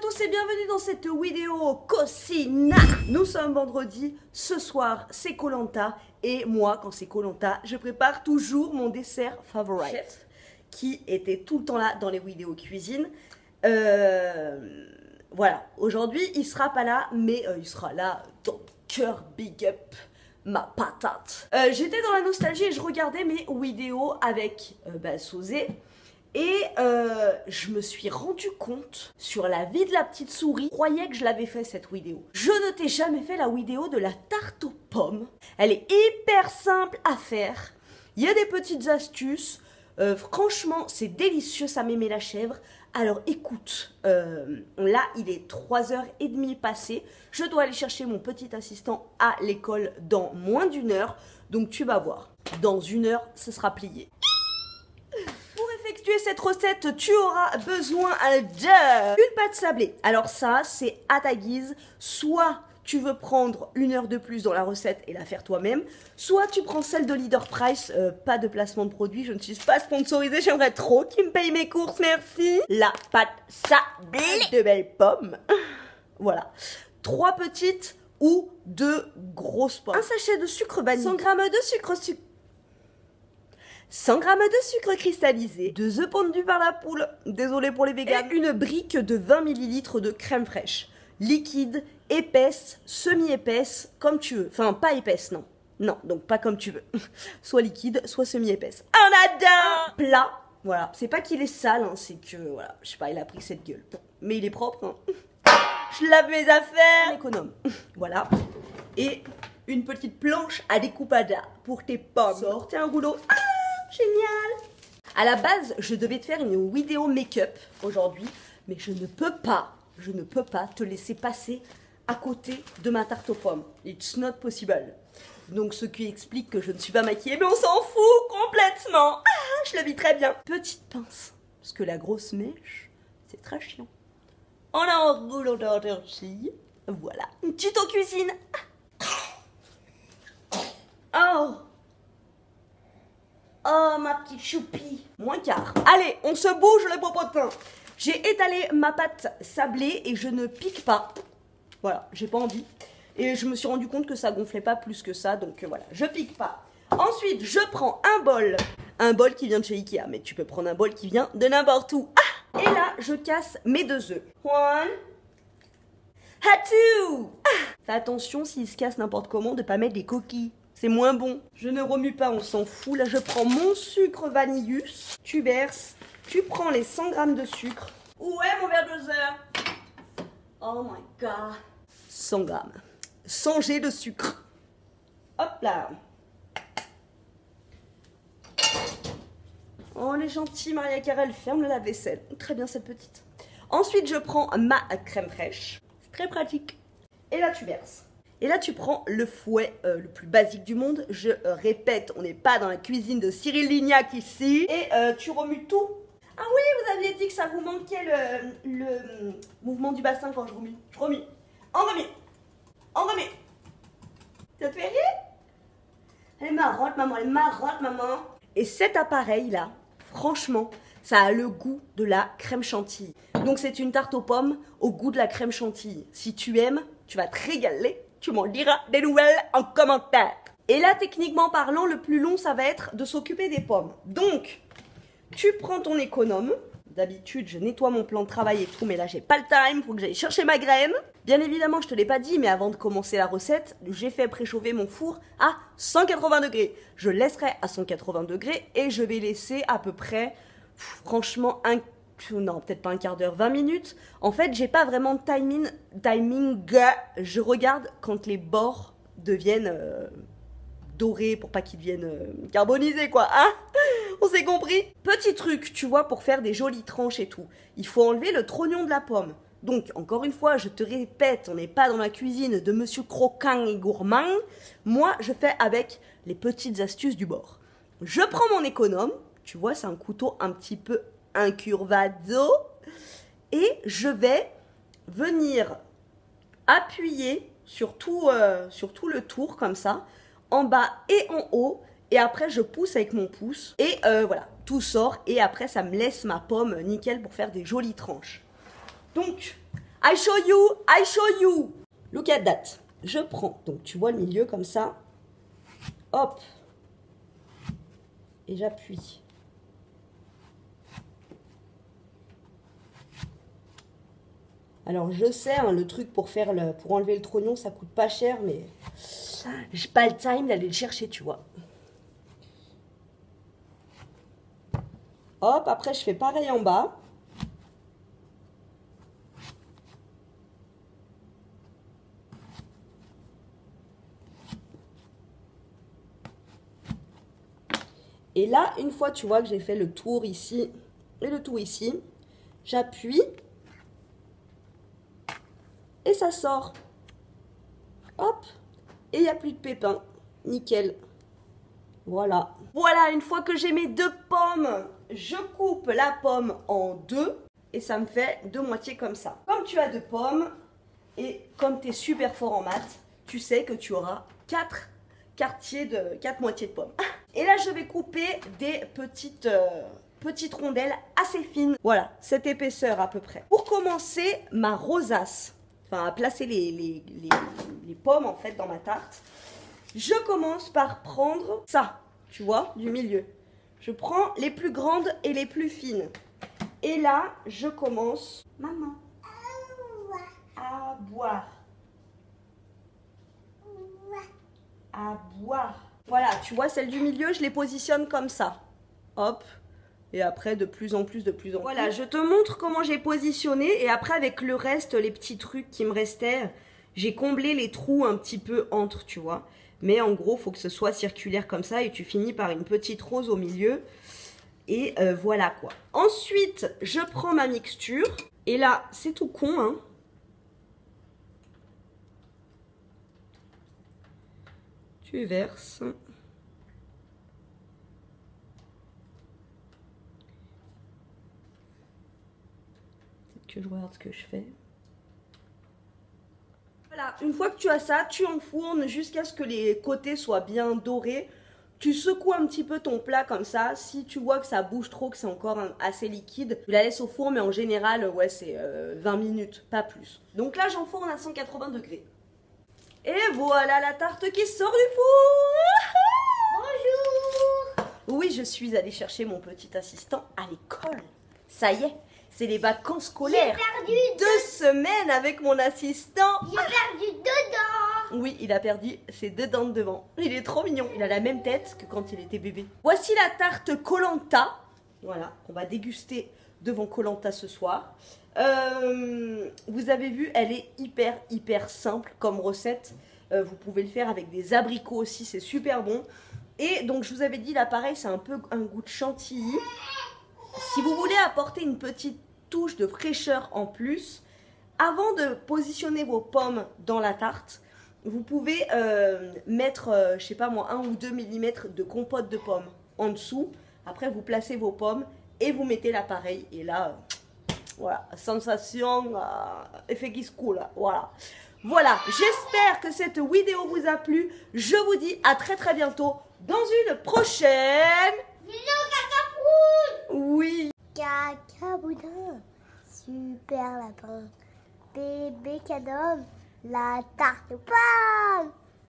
tous et bienvenue dans cette vidéo Cocina. Nous sommes vendredi, ce soir c'est Koh-Lanta et moi quand c'est Koh-Lanta je prépare toujours mon dessert favori chef qui était tout le temps là dans les vidéos cuisine. Voilà, aujourd'hui il sera pas là mais il sera là dans le cœur, big up ma patate. J'étais dans la nostalgie et je regardais mes vidéos avec Sosé. Et je me suis rendu compte sur la vie de la petite souris, je croyais que je l'avais fait cette vidéo. Je ne t'ai jamais fait la vidéo de la tarte aux pommes. Elle est hyper simple à faire. Il y a des petites astuces. Franchement, c'est délicieux, ça m'aimait la chèvre. Alors écoute, là il est 3h30 passé. Je dois aller chercher mon petit assistant à l'école dans moins d'1 heure. Donc tu vas voir, dans 1 heure, ce sera plié. Pour effectuer cette recette, tu auras besoin d'une pâte sablée. Alors ça, c'est à ta guise. Soit tu veux prendre 1 heure de plus dans la recette et la faire toi-même, soit tu prends celle de Leader Price. Pas de placement de produit, je ne suis pas sponsorisée, j'aimerais trop qu'ils me payent mes courses, merci. La pâte sablée de belles pommes. Voilà. 3 petites ou 2 grosses pommes. Un sachet de sucre vanille. 100 g de sucre 100 g de sucre cristallisé, 2 œufs pondus par la poule, désolé pour les véganes, et une brique de 20 ml de crème fraîche, liquide, épaisse, semi-épaisse, comme tu veux. Enfin, pas épaisse, non. Non, donc pas comme tu veux. Soit liquide, soit semi-épaisse. On adore! Plat, voilà. C'est pas qu'il est sale, hein, c'est que, voilà, je sais pas, il a pris cette gueule. Mais il est propre, hein. Je lave mes affaires. Économe. Voilà. Et une petite planche à découpage pour tes pommes. Sortez un rouleau. Génial! À la base, je devais te faire une vidéo make-up aujourd'hui, mais je ne peux pas te laisser passer à côté de ma tarte aux pommes. It's not possible. Donc, ce qui explique que je ne suis pas maquillée, mais on s'en fout complètement. Je le vis très bien. Petite pince, parce que la grosse mèche, c'est très chiant. On a un rouleau d'ortie. Voilà. Une tuto cuisine. Oh! Oh, ma petite choupie. Moins quart. Allez, on se bouge le popotin. J'ai étalé ma pâte sablée et je ne pique pas. Voilà, j'ai pas envie. Et je me suis rendu compte que ça gonflait pas plus que ça. Donc voilà, je pique pas. Ensuite, je prends un bol. Un bol qui vient de chez Ikea. Mais tu peux prendre un bol qui vient de n'importe où. Ah! Et là, je casse mes 2 œufs. 1, 2. Fais attention s'il se casse n'importe comment de pas mettre des coquilles. C'est moins bon. Je ne remue pas, on s'en fout. Là, je prends mon sucre vanillus. Tu verses. Tu prends les 100 g de sucre. Où est mon verre de beurre? Oh my god. 100 g. 100 g de sucre. Hop là. Oh, elle est gentille, Maria Carrel. Ferme le lave-vaisselle. Très bien, cette petite. Ensuite, je prends ma crème fraîche. C'est très pratique. Et là, tu verses. Et là, tu prends le fouet le plus basique du monde. Je répète, on n'est pas dans la cuisine de Cyril Lignac ici. Et tu remues tout. Ah oui, vous aviez dit que ça vous manquait le mouvement du bassin quand je remue. Je remue. On remue. On remue. Ça te fait rire? Elle est marrante, maman. Elle est marrante, maman. Et cet appareil-là, franchement, ça a le goût de la crème chantilly. Donc, c'est une tarte aux pommes au goût de la crème chantilly. Si tu aimes, tu vas te régaler. Tu m'en diras des nouvelles en commentaire. Et là, techniquement parlant, le plus long, ça va être de s'occuper des pommes. Donc, tu prends ton économe. D'habitude, je nettoie mon plan de travail et tout, mais là, j'ai pas le time. Faut que j'aille chercher ma graine. Bien évidemment, je te l'ai pas dit, mais avant de commencer la recette, j'ai fait préchauffer mon four à 180 degrés. Je laisserai à 180 degrés et je vais laisser à peu près, franchement, non, peut-être pas un quart d'heure, 20 minutes. En fait, j'ai pas vraiment de timing. Je regarde quand les bords deviennent dorés pour pas qu'ils deviennent carbonisés, quoi. Hein? On s'est compris? Petit truc, tu vois, pour faire des jolies tranches et tout. Il faut enlever le trognon de la pomme. Donc, encore une fois, je te répète, on n'est pas dans la cuisine de Monsieur Croquant et Gourmand. Moi, je fais avec les petites astuces du bord. Je prends mon économe. Tu vois, c'est un couteau un petit peu incurvado et je vais venir appuyer sur tout le tour comme ça, en bas et en haut, et après je pousse avec mon pouce et voilà, tout sort et après ça me laisse ma pomme nickel pour faire des jolies tranches. Donc I show you, I show you. Look at that. Je prends, donc tu vois le milieu comme ça. Hop. Et j'appuie. Alors je sais, hein, le truc pour enlever le trognon, ça coûte pas cher, mais j'ai pas le time d'aller le chercher, tu vois. Hop, après je fais pareil en bas. Et là, une fois, tu vois que j'ai fait le tour ici et le tour ici, j'appuie et ça sort. Hop, et il n'y a plus de pépins. Nickel. Voilà. Voilà, une fois que j'ai mes 2 pommes, je coupe la pomme en 2 et ça me fait 2 moitiés comme ça. Comme tu as 2 pommes et comme tu es super fort en maths, tu sais que tu auras 4 moitiés de pommes. Et là, je vais couper des petites rondelles assez fines. Voilà, cette épaisseur à peu près. Pour commencer ma rosace, enfin à placer les pommes en fait dans ma tarte, je commence par prendre ça, tu vois, du milieu. Je prends les plus grandes et les plus fines. Et là, je commence, maman, à boire. À boire. Voilà, tu vois, celle du milieu, je les positionne comme ça. Hop. Et après, de plus en plus. Voilà, je te montre comment j'ai positionné. Et après, avec le reste, les petits trucs qui me restaient, j'ai comblé les trous un petit peu entre, tu vois. Mais en gros, il faut que ce soit circulaire comme ça. Et tu finis par une petite rose au milieu. Et voilà quoi. Ensuite, je prends ma mixture. Et là, c'est tout con, hein. Tu verses. Peut-être que je regarde ce que je fais. Voilà, une fois que tu as ça, tu enfournes jusqu'à ce que les côtés soient bien dorés. Tu secoues un petit peu ton plat comme ça. Si tu vois que ça bouge trop, que c'est encore assez liquide, tu la laisses au four, mais en général, ouais, c'est 20 minutes, pas plus. Donc là, j'enfourne à 180 degrés. Et voilà la tarte qui sort du four. Bonjour. Oui, je suis allée chercher mon petit assistant à l'école. Ça y est, c'est les vacances scolaires. J'ai perdu 2 semaines avec mon assistant. J'ai perdu 2 dents. Oui, il a perdu ses 2 dents de devant. Il est trop mignon. Il a la même tête que quand il était bébé. Voici la tarte Koh-Lanta. Voilà, qu'on va déguster devant Koh-Lanta ce soir. Vous avez vu, elle est hyper simple comme recette. Vous pouvez le faire avec des abricots aussi, c'est super bon. Et donc je vous avais dit là pareil, c'est un peu un goût de chantilly. Si vous voulez apporter une petite touche de fraîcheur en plus, avant de positionner vos pommes dans la tarte, vous pouvez mettre, je sais pas moi, 1 ou 2 mm de compote de pommes en dessous. Après vous placez vos pommes et vous mettez l'appareil et là... Voilà, sensation, effet Gisco là, voilà. Voilà, j'espère que cette vidéo vous a plu. Je vous dis à très bientôt dans une prochaine... Vidéo cacapoune. Oui. Cacaboudin. Super lapin. Bébé cadeau. La tarte aux pommes.